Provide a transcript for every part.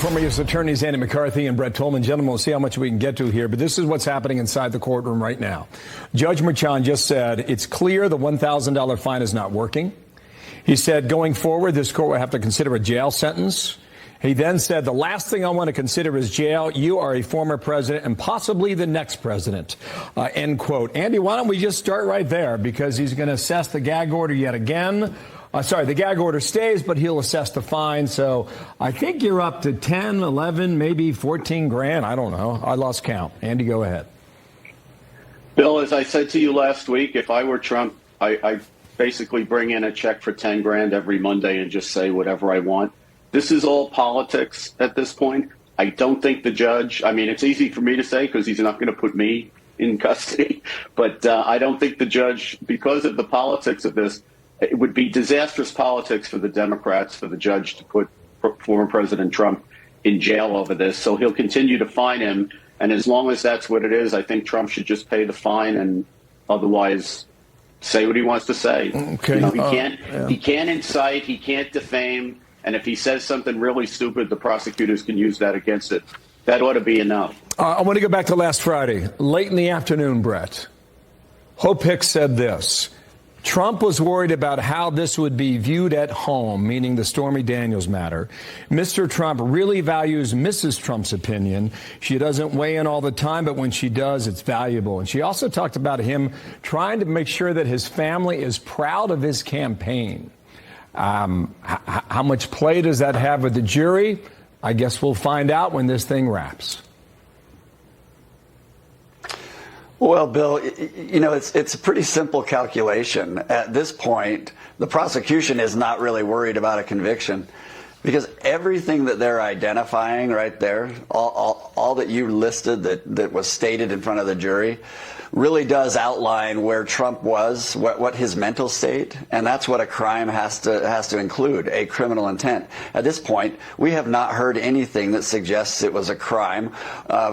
Former U.S. Attorneys Andy McCarthy and Brett Tolman. Gentlemen, we'll see how much we can get to here, but this is what's happening inside the courtroom right now. Judge Merchan just said it's clear the $1,000 fine is not working. He said going forward, this court will have to consider a jail sentence. He then said the last thing I want to consider is jail. You are a former president and possibly the next president, end quote. Andy, why don't we just start right there, because he's going to assess the gag order yet again. The gag order stays, but he'll assess the fine. So I think you're up to 10, 11, maybe 14 grand. I don't know. I lost count. Andy, go ahead. Bill, as I said to you last week, if I were Trump, I basically bring in a check for 10 grand every Monday and just say whatever I want. This is all politics at this point. I don't think the judge, I mean, it's easy for me to say because he's not going to put me in custody, but I don't think the judge, because of the politics of this, it would be disastrous politics for the Democrats, for the judge to put former President Trump in jail over this. So he'll continue to fine him. And as long as that's what it is, I think Trump should just pay the fine and otherwise say what he wants to say. Okay. You know, he can't incite, he can't defame. And if he says something really stupid, the prosecutors can use that against it. That ought to be enough. I want to go back to last Friday, late in the afternoon, Brett. Hope Hicks said this. Trump was worried about how this would be viewed at home, meaning the Stormy Daniels matter. Mr. Trump really values Mrs. Trump's opinion. She doesn't weigh in all the time, but when she does, it's valuable. And she also talked about him trying to make sure that his family is proud of his campaign. How much play does that have with the jury? I guess we'll find out when this thing wraps. Well, Bill, you know, it's a pretty simple calculation. At this point, the prosecution is not really worried about a conviction because everything that they're identifying right there, all that you listed that was stated in front of the jury, really does outline where Trump was, what his mental state, and that's what a crime has to include, a criminal intent. At this point, we have not heard anything that suggests it was a crime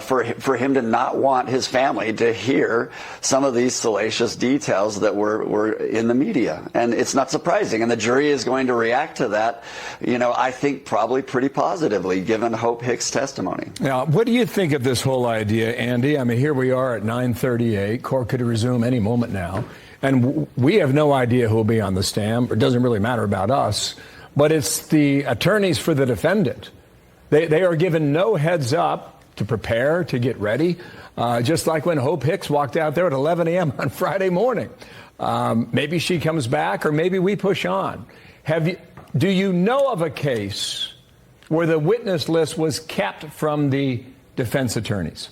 for him to not want his family to hear some of these salacious details that were in the media. And it's not surprising, and the jury is going to react to that, you know, I think probably pretty positively, given Hope Hicks' testimony. Now, what do you think of this whole idea, Andy? I mean, here we are at 9:38. Court could resume any moment now. And we have no idea who will be on the stand. It doesn't really matter about us. But it's the attorneys for the defendant. They are given no heads up to prepare, to get ready, just like when Hope Hicks walked out there at 11 a.m. on Friday morning. Maybe she comes back, or maybe we push on. Do you know of a case where the witness list was kept from the defense attorneys?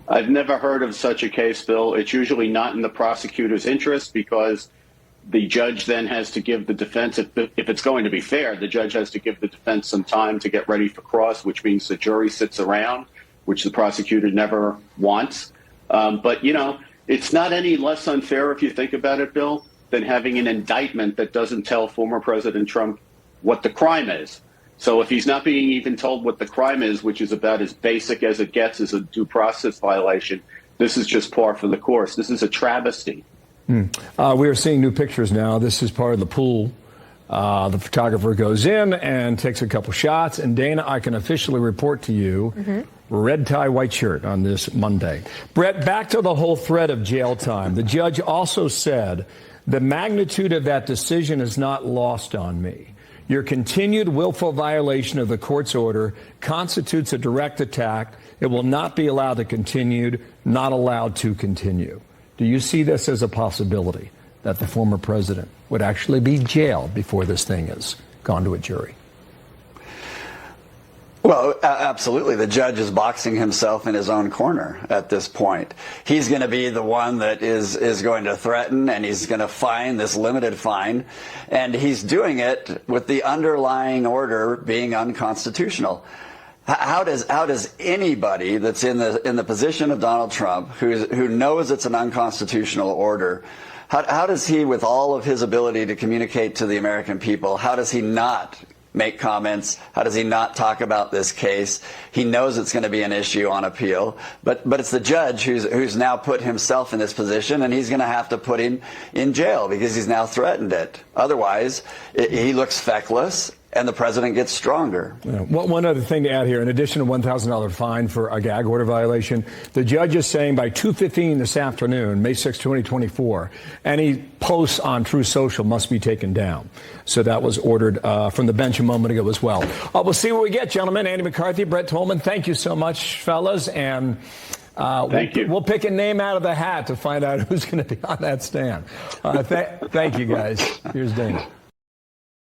I've never heard of such a case, Bill. It's usually not in the prosecutor's interest because the judge then has to give the defense, if it's going to be fair, the judge has to give the defense some time to get ready for cross, which means the jury sits around, which the prosecutor never wants. But, you know, it's not any less unfair, if you think about it, Bill, than having an indictment that doesn't tell former President Trump what the crime is. So if he's not being even told what the crime is, which is about as basic as it gets as a due process violation, this is just par for the course. This is a travesty. We are seeing new pictures now. This is part of the pool. The photographer goes in and takes a couple shots. And Dana, I can officially report to you, red tie, white shirt on this Monday. Brett, back to the whole thread of jail time. The judge also said the magnitude of that decision is not lost on me. Your continued willful violation of the court's order constitutes a direct attack. It will not be allowed to continue, not allowed to continue. Do you see this as a possibility that the former president would actually be jailed before this thing has gone to a jury? Well, absolutely. The judge is boxing himself in his own corner at this point. He's going to be the one that is going to threaten, and he's going to fine this limited fine. And he's doing it with the underlying order being unconstitutional. How does anybody that's in the position of Donald Trump, who knows it's an unconstitutional order, how does he, with all of his ability to communicate to the American people, how does he not make comments? How does he not talk about this case? He knows it's going to be an issue on appeal, but it's the judge who's now put himself in this position, and he's going to have to put him in jail because he's now threatened it. Otherwise, he looks feckless, and the president gets stronger. Yeah. One other thing to add here, in addition to $1,000 fine for a gag order violation, the judge is saying by 2:15 this afternoon, May 6, 2024, any posts on Truth Social must be taken down. So that was ordered from the bench a moment ago as well. We'll see what we get, gentlemen. Andy McCarthy, Brett Tolman, thank you so much, fellas. And thank you. We'll pick a name out of the hat to find out who's going to be on that stand. Thank you, guys. Here's Dana.